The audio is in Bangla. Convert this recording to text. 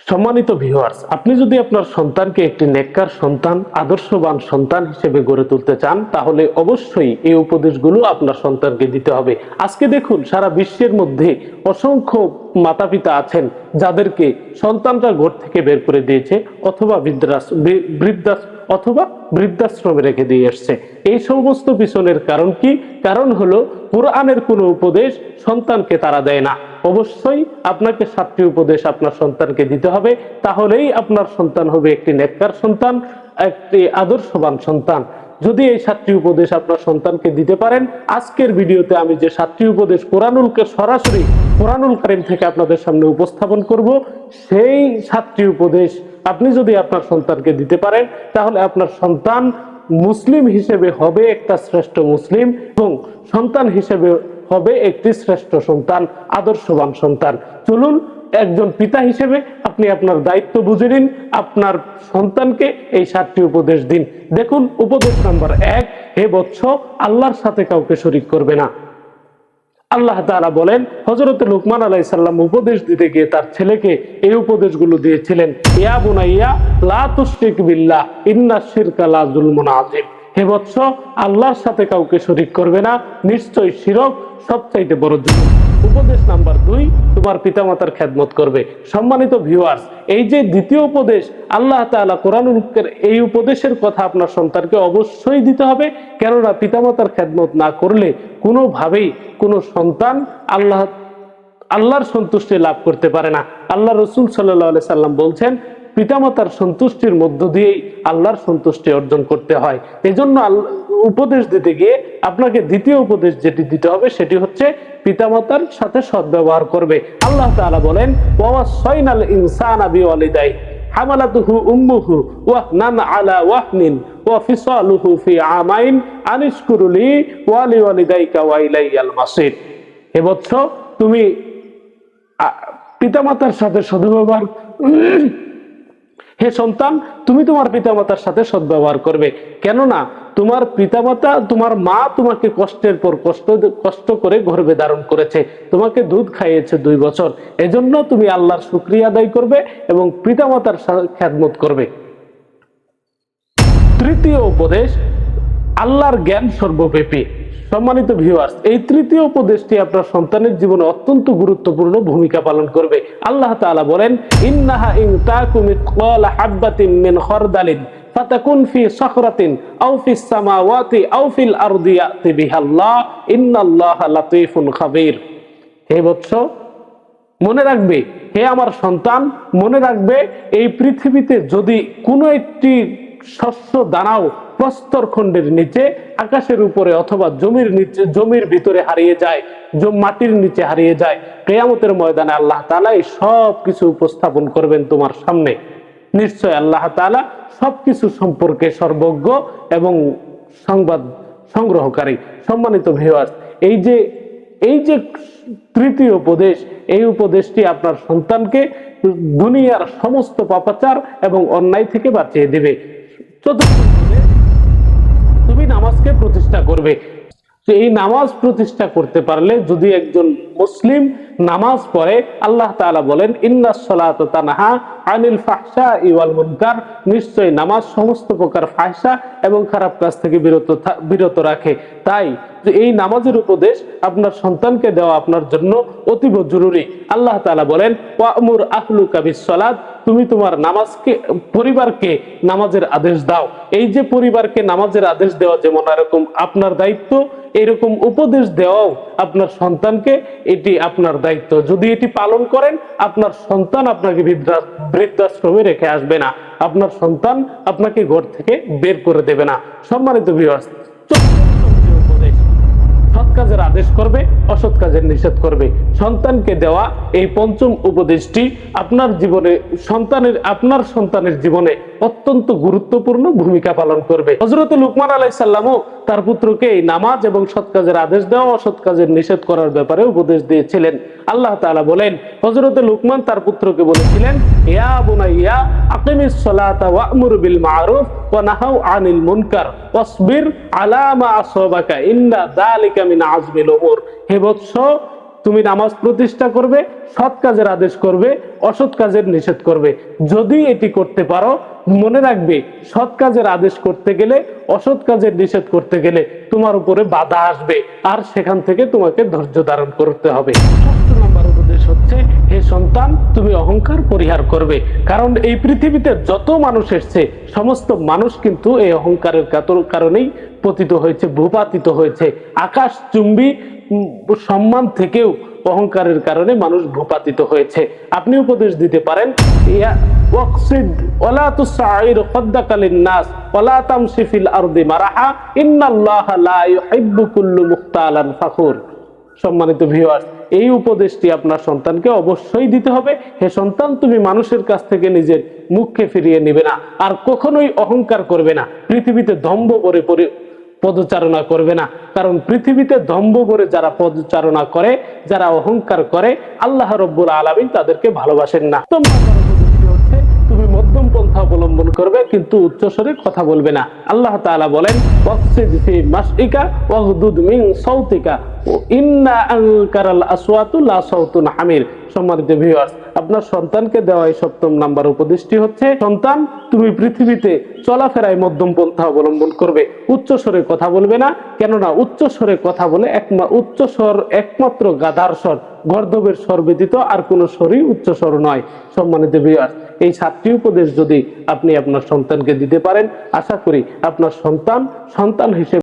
সম্মানিত ভিউয়ার্স, আপনি যদি আপনার সন্তানকে একটি নেককার সন্তান, আদর্শবান সন্তান হিসেবে গড়ে তুলতে চান, তাহলে অবশ্যই এই উপদেশগুলো আপনার সন্তানকে দিতে হবে। আজকে দেখুন, সারা বিশ্বের মধ্যে অসংখ্য মাতাপিতা আছেন যাদেরকে সন্তানরা ঘর থেকে বের করে দিয়েছে অথবা বৃদ্ধাশ্রমে রেখে দিয়ে এসছে। এই সমস্ত পিছনের কারণ কি? কারণ হলো কোরআনের কোনো উপদেশ সন্তানকে তারা দেয় না। অবশ্যই আপনাকে 7টি উপদেশ আপনার সন্তানকে দিতে হবে, তাহলেই আপনার সন্তান হবে একটি নেককার সন্তান, একটি আদর্শবান সন্তান। যদি এই 7টি উপদেশ আপনার সন্তানকে দিতে পারেন, আজকের ভিডিওতে আমি যে 7টি উপদেশ সরাসরি কোরআনুল কারীম থেকে আপনাদের সামনে উপস্থাপন করব, সেই 7টি উপদেশ আপনি যদি আপনার সন্তানকে দিতে পারেন, তাহলে আপনার সন্তান মুসলিম হিসেবে হবে একটা শ্রেষ্ঠ মুসলিম, এবং সন্তান হিসেবে হবে একটি শ্রেষ্ঠ সন্তান, আদর্শবান সন্তান। চলুন, একজন পিতা হিসেবে আপনি আপনার দায়িত্ব বুঝে নিন, আপনার সন্তানকে এই 7টি উপদেশ দিন। দেখুন, উপদেশ নাম্বার 1, হে বৎস, আল্লাহর সাথে কাউকে শরীক করবে না। আল্লাহ তাআলা বলেন, হযরত লুকমান আলাইহিস সালাম উপদেশ দিতে গিয়ে তার ছেলেকে এই উপদেশগুলো দিয়েছিলেন, ইয়া বুনাইয়া লা তুশরিক বিল্লাহ ইন্নাশ শিরকা লা যুলমুন আযীম। হে বৎস, আল্লাহর সাথে কাউকে শরীক করবে না, নিশ্চয় শিরক সবচাইতে বড় জুলুম। উপদেশ নাম্বার 2, তোমার পিতামাতার খেদমত করবে। সম্মানিত ভিউয়ার্স, এই যে দ্বিতীয় উপদেশ, আল্লাহ তাআলা কোরআনুল এই উপদেশের কথা আপনার সন্তানকে অবশ্যই দিতে হবে, কেননা পিতামাতার খেদমত না করলে কোনোভাবেই কোনো সন্তান আল্লাহর সন্তুষ্টি লাভ করতে পারে না। আল্লাহ রাসূল সাল্লাল্লাহু আলাইহি সাল্লাম বলছেন, পিতামাতার সন্তুষ্টির মধ্য দিয়েই আল্লাহর সন্তুষ্টি অর্জন করতে হয়। এজন্য উপদেশ দিতে গিয়ে আপনাকে দ্বিতীয় উপদেশ যেটি দিতে হবে সেটি হচ্ছে পিতামাতার সাথে সদ্ব্যবহার করবে। আল্লাহ তাআলা বলেন, ওয়াসাইনাল ইনসানা বিওয়ালিদাইহি হামালাতুহু উম্মুহু ওয়াহনান আলা ওয়াহনিন ওয়া ফিসালুহু ফি আমাইন আনিশকুরুলি ওয়া লিওয়ালিদাইকা ওয়া ইলাইয়াল মাসির। হে বৎস, তুমি পিতামাতার সাথে সদ্ব্যবহার হে সন্তান, তুমি তোমার পিতামাতার সাথে সদ্ব্যবহার করবে, কেননা তোমার পিতামাতা, তোমার মা তোমাকে কষ্টের পর কষ্ট করে গর্ভে ধারণ করেছে, তোমাকে দুধ খাইয়েছে 2 বছর। এজন্য তুমি আল্লাহর শুকরিয়া আদায় করবে এবং পিতামাতার খেদমত করবে। তৃতীয় উপদেশ, আল্লাহর জ্ঞান সর্বব্যাপী। সম্মানিত ভিউয়ার্স, এই তৃতীয় উপদেশটি আপনার সন্তানের জীবনে অত্যন্ত গুরুত্বপূর্ণ ভূমিকা পালন করবে। আল্লাহ তাআলা বলেন, ইন্নাহা ইন তাকু মিসকালা হাববাতিন মিন খারদালিন ফাতাকুন ফি সাখরাতিন আও ফিস সামাওয়াতি আও ফিল আরদি ইয়াতি বিহাল্লাহ ইন্নাল্লাহা লাতীফুন খাবীর। হে বৎস, মনে রাখবে, হে আমার সন্তান, মনে রাখবে, এই পৃথিবীতে যদি কোনো একটি শস্য দানাও প্রস্তর খণ্ডের নিচে, আকাশের উপরে অথবা জমির ভিতরে হারিয়ে যায়, মাটির নিচে হারিয়ে যায়, কিয়ামতের ময়দানে আল্লাহ তাআলা এই সব কিছু উপস্থাপন করবেন তোমার সামনে। নিশ্চয় আল্লাহ তাআলা সবকিছু সম্পর্কে সর্বজ্ঞ এবং সংবাদ সংগ্রহকারী। সম্মানিত ভিউয়ার্স, এই যে তৃতীয় উপদেশ, এই উপদেশটি আপনার সন্তানকে দুনিয়ার সমস্ত পাপাচার এবং অন্যায় থেকে বাঁচিয়ে দেবে। চতুর্থ উপদেশ, তুমি নামাজকে প্রতিষ্ঠা করবে। এই নামাজ প্রতিষ্ঠা করতে পারলে, যদি একজন মুসলিম নামাজ পড়ে, আল্লাহ তাআলা বলেন, ইন্নাস সালাতা তানহা আনিল ফাহশাই ওয়াল মুনকার, নিশ্চয় নামাজ সমস্ত প্রকার ফাহশা এবং খারাপ কাজ থেকে বিরত রাখে। তাই এই নামাজের উপদেশ আপনার সন্তানকে দেওয়া আপনার জন্য অতীব জরুরি। আল্লাহ তাআলা বলেন, ওয়ামুর আহলুকা বিসসালাত, তুমি তোমার পরিবারকে নামাজের আদেশ দাও। এই যে পরিবারকে নামাজের আদেশ দেওয়া যেমন এরকম আপনার দায়িত্ব, এরকম উপদেশ দেওয়াও আপনার সন্তানকে, এটি আপনার দায়িত্ব। যদি এটি পালন করেন, আপনার সন্তান আপনাকে বৃদ্ধাশ্রমে রেখে আসবে না, আপনার সন্তান আপনাকে ঘর থেকে বের করে দেবে না। সম্মানিত ভিউয়ার্স, সৎ কাজের আদেশ করবে, অসৎ কাজের নিষেধ করবে। সন্তানকে দেওয়া এই 5ম উপদেশটি আপনার সন্তানের জীবনে অত্যন্ত গুরুত্বপূর্ণ ভূমিকা পালন করবে। হযরত লুকমান আলাইহিস সালামও তার পুত্রকে এই নামাজ এবং সৎ কাজের আদেশ দেওয়া, অসৎ কাজের নিষেধ করার ব্যাপারে উপদেশ দিয়েছিলেন। আল্লাহ তাআলা বলেন, হযরত লুকমান তার পুত্রকে বলেছিলেন, ইয়া বুনাইয়া আকিমিস সালাতা ওয়া'মুর বিল মা'রুফ ওয়া নাহাউ আনিল মুনকার ওয়াসবির আলা মা আসাবাকা ইন্না যালিকা মিন আযমিল উমুর। হে বৎস, তুমি নামাজ প্রতিষ্ঠা করবে, সৎ কাজের আদেশ করবে, অসৎ কাজের নিষেধ করবে। যদি এটি করতে পারো, মনে রাখবে সৎ কাজের আদেশ করতে গেলে, অসৎ কাজের নিষেধ করতে গেলে তোমার উপরে বাধা আসবে, আর সেখান থেকে তোমাকে ধৈর্য ধারণ করতে হবে। 6 নম্বর উপদেশ হচ্ছে, হে সন্তান, তুমি অহংকার পরিহার করবে। কারণ এই পৃথিবীতে যত মানুষ এসছে, সমস্ত মানুষ কিন্তু এই অহংকারের কারণেই পতিত হয়েছে, ভূপাতিত হয়েছে। আকাশ চুম্বী সম্মান থেকেও অহংকারের কারণে মানুষ ভূপাতিত হয়েছে। আপনি উপদেশ দিতে পারেন, ওয়াকসিদ ওয়ালা তুসাইর খাদ্দাকা লিন-নাস ওয়ালা তামশি ফিল আরদি মারাহা ইন্নাল্লাহা লা ইউহিব্বু কুল্লা মুখতালান ফাখুর। সম্মানিত ভিউয়ার্স, এই উপদেশটি আপনার সন্তানকে অবশ্যই দিতে হবে। হে সন্তান, তুমি মানুষের কাছ থেকে নিজের মুখকে ফিরিয়ে নিবে না, আর কখনোই অহংকার করবে না। পৃথিবীতে দম্ভ ভরে পদচারণা করবে না, কারণ পৃথিবীতে দম্ভ ভরে যারা পদচারণা করে, যারা অহংকার করে, আল্লাহ রাব্বুল আলামিন তাদেরকে ভালোবাসেন না। তুমি মধ্যম পন্থা অবলম্বন করবে, কিন্তু উচ্চস্বরে কথা বলবে না। আল্লাহ তাআলা বলেন, ওয়াকসিদ ফি মাশইকা ওয়াগদুদ মিন সাউতিকা ইন্না আনকারাল আসওয়াতু লা সাউতুন হামির। সম্মানিত ভিউয়ার্স, আপনার সন্তানকে দেওয়া এই 7 নম্বর উপদেশটি হচ্ছে, সন্তান, তুমি পৃথিবীতে চলাফেরায় মধ্যম পন্থা অবলম্বন করবে, উচ্চস্বরে কথা বলবে না। কেননা উচ্চস্বরে কথা বলে উচ্চস্বর একমাত্র গাধার স্বর, গর্দভের স্বর ব্যতীত আর কোনো স্বরই উচ্চস্বর নয়। সম্মানিত ভিউয়ার্স, এই 7টি উপদেশ যদি আপনি আপনার সন্তানকে দিতে পারেন, আশা করি আপনার সন্তান হিসেবে